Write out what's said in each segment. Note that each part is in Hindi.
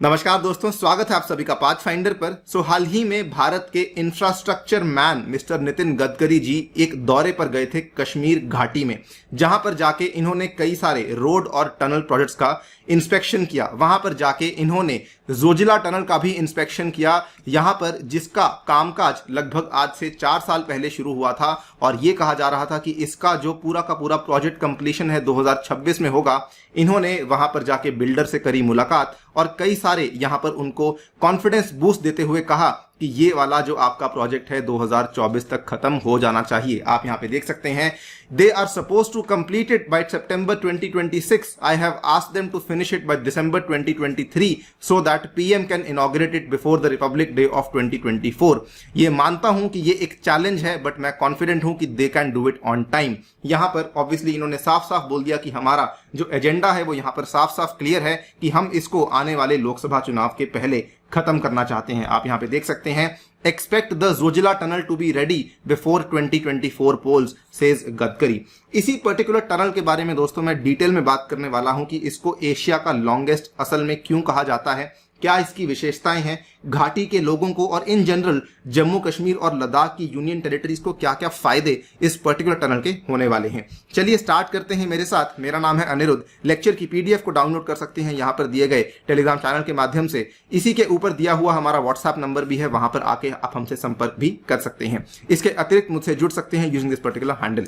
नमस्कार दोस्तों, स्वागत है आप सभी का पाथफाइंडर पर। हाल ही में भारत के infrastructure man mister Nitin Gadkari ji एक दौरे पर गए थे कश्मीर घाटी में, जहां पर जाके इन्होंने कई सारे रोड और टनल प्रोजेक्ट्स का इंस्पेक्शन किया। वहां पर जाके इन्होंने जोजिला टनल का भी इंस्पेक्शन किया, यहां पर जिसका कामकाज लगभग आज से 4 साल पहले शुरू हुआ था और ये कहा जा रहा था कि इसका जो पूरा का पूरा प्रोजेक्ट कंप्लीशन है 2026 में होगा। इन्होंने वहां पर जाके बिल्डर से करी मुलाकात और कई सारे यहां पर उनको कॉन्फिडेंस बूस्ट देते हुए कहा कि ये वाला जो आपका प्रोजेक्ट है 2024 तक खत्म हो जाना चाहिए। आप यहां पे देख सकते हैं, they are suppose to complete it by September 2026। I have asked them to finish it by December 2023 so that PM can inaugurate it before the Republic Day of 2024। ये मानता हूं कि ये एक चैलेंज है, बट मैं कॉन्फिडेंट हूं कि they can do it on time. यहां पर ऑब्वियसली इन्होंने साफ साफ बोल दिया कि हमारा जो एजेंडा है वो यहां पर साफ साफ क्लियर है कि हम इसको आने वाले लोकसभा चुनाव के पहले खत्म करना चाहते हैं। आप यहां पे देख सकते हैं, expect the Zojila tunnel to be ready before 2024 polls, says Gadkari. इसी पर्टिकुलर टनल के बारे में दोस्तों मैं डिटेल में बात करने वाला हूं कि इसको एशिया का लॉन्गेस्ट असल में क्यों कहा जाता है, क्या इसकी विशेषताएं हैं, घाटी के लोगों को और इन जनरल जम्मू कश्मीर और लद्दाख की यूनियन टेरिटरीज को क्या क्या फायदे इस पर्टिकुलर टनल के होने वाले हैं। चलिए स्टार्ट करते हैं मेरे साथ। मेरा नाम है अनिरुद्ध। लेक्चर की पीडीएफ को डाउनलोड कर सकते हैं यहां पर दिए गए टेलीग्राम चैनल के माध्यम से। इसी के ऊपर दिया हुआ हमारा व्हाट्सएप नंबर भी है, वहां पर आके आप हमसे संपर्क भी कर सकते हैं। इसके अतिरिक्त मुझसे जुड़ सकते हैं using this particular handle.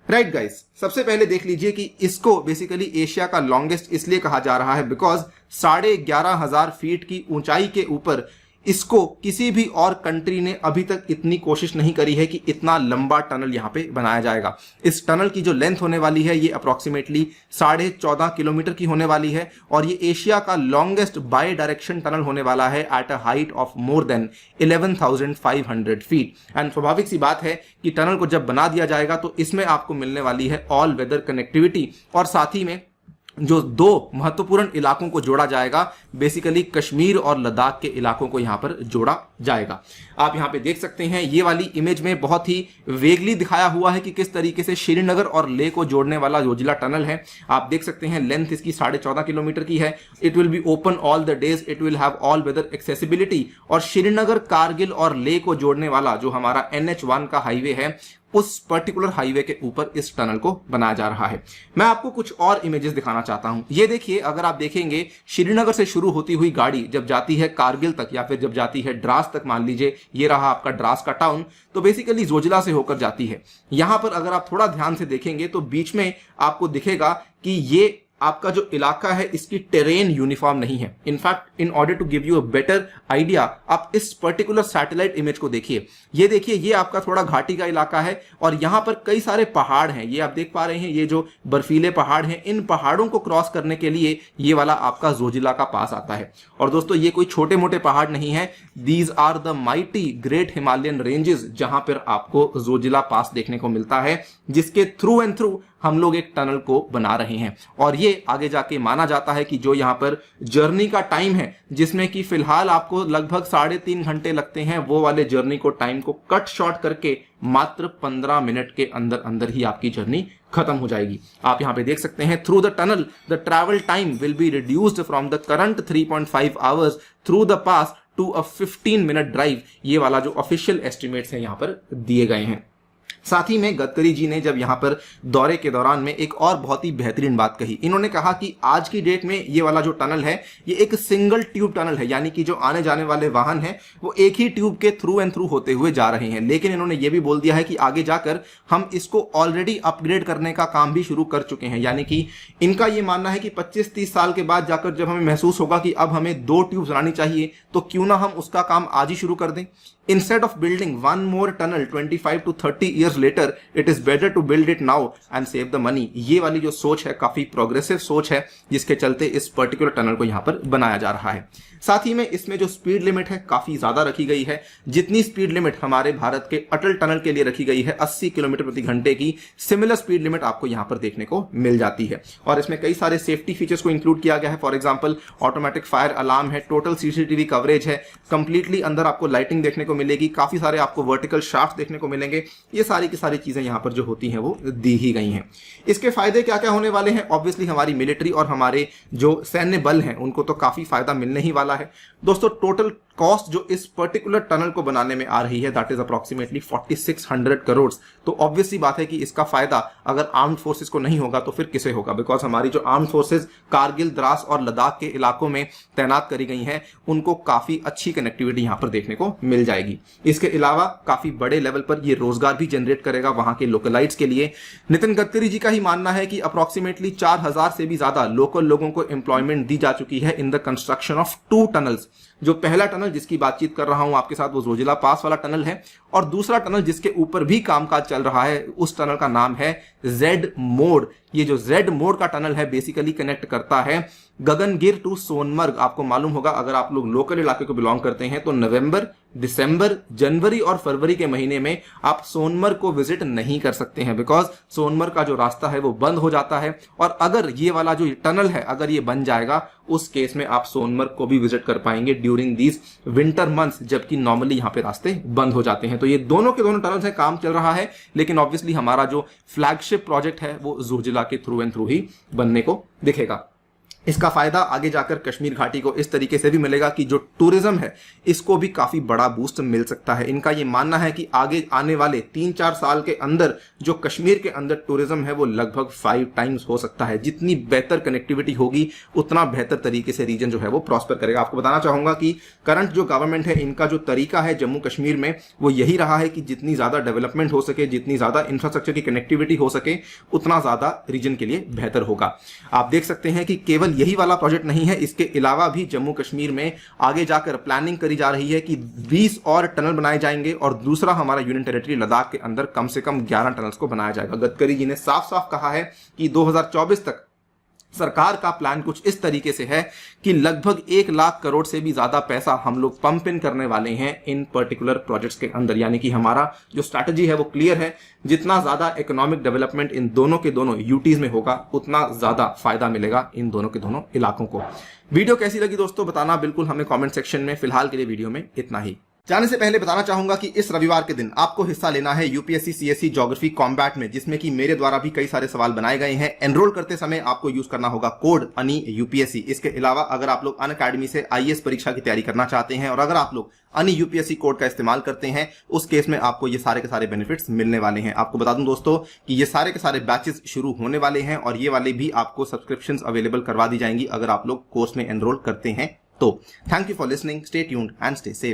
Right guys, सबसे पहले देख लीजिए कि इसको बेसिकली एशिया का लॉन्गेस्ट इसलिए कहा जा रहा है बिकॉज 11,500 फीट की ऊंचाई के ऊपर इसको किसी भी और कंट्री ने अभी तक इतनी कोशिश नहीं करी है कि इतना लंबा टनल यहां पे बनाया जाएगा। इस टनल की जो लेंथ होने वाली है ये अप्रोक्सीमेटली 14.5 किलोमीटर की होने वाली है और ये एशिया का लॉन्गेस्ट बाय डायरेक्शन टनल होने वाला है at a height of more than 11,500 feet. And स्वाभाविक सी बात है कि टनल को जब बना दिया जाएगा तो इसमें आपको मिलने वाली है ऑल वेदर कनेक्टिविटी और साथ ही में जो 2 महत्वपूर्ण इलाकों को जोड़ा जाएगा, बेसिकली कश्मीर और लद्दाख के इलाकों को यहां पर जोड़ा जाएगा। आप यहां पे देख सकते हैं, ये वाली इमेज में बहुत ही वेगली दिखाया हुआ है कि किस तरीके से श्रीनगर और लेह को जोड़ने वाला जोजिला टनल है। आप देख सकते हैं लेंथ इसकी 14.5 किलोमीटर की है। It will be open all the days, it will have all weather accessibility और श्रीनगर, कारगिल और लेह को जोड़ने वाला जो हमारा NH1 का हाईवे है उस पर्टिकुलर हाईवे के ऊपर इस टनल को बनाया जा रहा है। मैं आपको कुछ और इमेजेस दिखाना चाहता हूं। ये देखिए, अगर आप देखेंगे श्रीनगर से शुरू होती हुई गाड़ी जब जाती है कारगिल तक या फिर जब जाती है द्रास तक, मान लीजिए ये रहा आपका द्रास का टाउन, तो बेसिकली जोजिला से होकर जाती है। यहां पर अगर आप थोड़ा ध्यान से देखेंगे तो बीच में आपको दिखेगा कि ये आपका जो इलाका है इसकी टेरेन यूनिफॉर्म नहीं है। In fact in order to give you a better idea, आप इस पर्टिकुलर सैटेलाइट इमेज को देखिए। ये देखिए, ये आपका थोड़ा घाटी का इलाका है और यहां पर कई सारे पहाड़ हैं। ये आप देख पा रहे हैं, ये जो बर्फीले पहाड़ हैं, इन पहाड़ों को क्रॉस करने के लिए ये वाला आपका जोजिला का पास आता है। और दोस्तों ये कोई छोटे मोटे पहाड़ नहीं है, these are the mighty great Himalayan ranges, जहां पर आपको जोजिला पास देखने को मिलता है, जिसके थ्रू एंड थ्रू हम लोग एक टनल को बना रहे हैं। और ये आगे जाके माना जाता है कि जो यहां पर जर्नी का टाइम है, जिसमें कि फिलहाल आपको लगभग 3.5 घंटे लगते हैं, वो वाले जर्नी को टाइम को कट शॉर्ट करके मात्र 15 मिनट के अंदर अंदर ही आपकी जर्नी खत्म हो जाएगी। आप यहां पे देख सकते हैं, through the tunnel the travel time will be reduced from the current 3.5 hours through the pass to a 15 minute drive. ये वाला जो ऑफिशियल एस्टिमेट्स हैं यहां पर दिए गए हैं। साथ ही में गडकरी जी ने जब यहां पर दौरे के दौरान में एक और बहुत ही बेहतरीन बात कही। इन्होंने कहा कि आज की डेट में ये वाला जो टनल है ये एक सिंगल ट्यूब टनल है, यानी कि जो आने जाने वाले वाहन हैं वो एक ही ट्यूब के थ्रू एंड थ्रू होते हुए जा रहे हैं। लेकिन इन्होंने ये भी बोल दिया है कि आगे जाकर हम इसको ऑलरेडी अपग्रेड करने का काम भी शुरू कर चुके हैं। यानी कि इनका ये मानना है कि 25-30 साल के बाद जाकर जब हमें महसूस होगा कि अब हमें 2 ट्यूब बनानी चाहिए, तो क्यों ना हम उसका काम आज ही शुरू कर दें। Instead of building one more tunnel 25 to 30 years later, it is better to build it now and save the money। ये वाली जो सोच है काफी प्रोग्रेसिव सोच है, जिसके चलते इस पर्टिकुलर टनल को यहाँ पर बनाया जा रहा है। साथ ही में इसमें जो स्पीड लिमिट है काफी ज्यादा रखी गई है। जितनी स्पीड लिमिट हमारे भारत के अटल टनल के लिए रखी गई है 80 किलोमीटर प्रति घंटे की, सिमिलर स्पीड लिमिट आपको यहाँ पर देखने को मिल जाती है। और इसमें कई सारे सेफ्टी फीचर्स को इंक्लूड किया गया है। For example automatic fire alarm है, टोटल CCTV कवरेज है, कंप्लीटली अंदर आपको लाइटिंग देखने को को मिलेगी, काफी सारे आपको वर्टिकल शाफ्ट देखने को मिलेंगे। ये सारी की सारी चीजें यहाँ पर जो होती हैं वो दी ही गई हैं। इसके फायदे क्या क्या होने वाले हैं? ऑब्वियसली हमारी मिलिट्री और हमारे जो सैन्य बल हैं उनको तो काफी फायदा मिलने ही वाला है। दोस्तों टोटल कॉस्ट जो इस पर्टिकुलर टनल को बनाने में आ रही है दैट इज अप्रोक्सीमेटली 4600 करोड़। तो ऑब्वियसली बात है कि इसका फायदा अगर आर्म्ड फोर्सेस को नहीं होगा तो फिर किसे होगा? बिकॉज हमारी जो आर्म्ड फोर्सेस कारगिल, द्रास और लद्दाख के इलाकों में तैनात करी गई हैं उनको काफी अच्छी कनेक्टिविटी यहां पर देखने को मिल जाएगी। इसके अलावा काफी बड़े लेवल पर यह रोजगार भी जनरेट करेगा वहां के लोकलाइट्स के लिए। नितिन गडकरी जी का ही मानना है कि अप्रोक्सीमेटली 4000 से भी ज्यादा लोकल लोगों को एम्प्लॉयमेंट दी जा चुकी है in the construction of 2 tunnels. जो पहला टनल जिसकी बातचीत कर रहा हूं आपके साथ वो जोजिला पास वाला टनल है, और दूसरा टनल जिसके ऊपर भी कामकाज चल रहा है उस टनल का नाम है जेड मोड। ये जो जेड मोड का टनल है बेसिकली कनेक्ट करता है गगनगिर टू सोनमर्ग। आपको मालूम होगा अगर आप लोग लोकल इलाके को बिलोंग करते हैं तो नवंबर, दिसंबर, जनवरी और फरवरी के महीने में आप सोनमर्ग को विजिट नहीं कर सकते हैं बिकॉज सोनमर्ग का जो रास्ता है वो बंद हो जाता है। और अगर ये वाला जो टनल है अगर ये बन जाएगा उस केस में आप सोनमर्ग को भी विजिट कर पाएंगे ड्यूरिंग दीज विंटर मंथ्स, जबकि नॉर्मली यहां पे रास्ते बंद हो जाते हैं। तो ये दोनों के दोनों टनल से काम चल रहा है, लेकिन ऑब्वियसली हमारा जो फ्लैगशिप प्रोजेक्ट है वो जोजिला के थ्रू एंड थ्रू ही बनने को दिखेगा। इसका फायदा आगे जाकर कश्मीर घाटी को इस तरीके से भी मिलेगा कि जो टूरिज्म है इसको भी काफी बड़ा बूस्ट मिल सकता है। इनका ये मानना है कि आगे आने वाले 3-4 साल के अंदर जो कश्मीर के अंदर टूरिज्म है वो लगभग 5 टाइम्स हो सकता है। जितनी बेहतर कनेक्टिविटी होगी उतना बेहतर तरीके से रीजन जो है वो प्रॉस्पर करेगा। आपको बताना चाहूंगा कि करंट जो गवर्नमेंट है इनका जो तरीका है जम्मू कश्मीर में वो यही रहा है कि जितनी ज्यादा डेवलपमेंट हो सके, जितनी ज्यादा इंफ्रास्ट्रक्चर की कनेक्टिविटी हो सके उतना ज्यादा रीजन के लिए बेहतर होगा। आप देख सकते हैं कि केवल यही वाला प्रोजेक्ट नहीं है, इसके अलावा भी जम्मू कश्मीर में आगे जाकर प्लानिंग करी जा रही है कि 20 और टनल बनाए जाएंगे और दूसरा हमारा यूनियन टेरिटरी लद्दाख के अंदर कम से कम 11 टनल्स को बनाया जाएगा। गडकरी जी ने साफ साफ कहा है कि 2024 तक सरकार का प्लान कुछ इस तरीके से है कि लगभग 1 लाख करोड़ से भी ज्यादा पैसा हम लोग पंप इन करने वाले हैं इन पर्टिकुलर प्रोजेक्ट्स के अंदर। यानी कि हमारा जो स्ट्रैटेजी है वो क्लियर है। जितना ज्यादा इकोनॉमिक डेवलपमेंट इन दोनों के दोनों यूटीज में होगा उतना ज्यादा फायदा मिलेगा इन दोनों के दोनों इलाकों को। वीडियो कैसी लगी दोस्तों बताना बिल्कुल हमें कॉमेंट सेक्शन में। फिलहाल के लिए वीडियो में इतना ही। जाने से पहले बताना चाहूंगा कि इस रविवार के दिन आपको हिस्सा लेना है यूपीएससी सीएससी ज्योग्राफी कॉम्बैट में, जिसमें कि मेरे द्वारा भी कई सारे सवाल बनाए गए हैं। एनरोल करते समय आपको यूज करना होगा कोड अनि यूपीएससी। इसके अलावा अगर आप लोग अनअकैडमी से आईएएस परीक्षा की तैयारी करना चाहते हैं और अगर आप लोग अनि यूपीएससी कोड का इस्तेमाल करते हैं उस केस में आपको ये सारे के सारे बेनिफिट्स मिलने वाले हैं। आपको बता दूं दोस्तों कि ये सारे के सारे बैचेस शुरू होने वाले हैं और ये वाले भी आपको सब्सक्रिप्शंस अवेलेबल करवा दी जाएंगी अगर आप लोग कोर्स में एनरोल करते हैं तो। Thank you for listening, stay tuned and stay safe.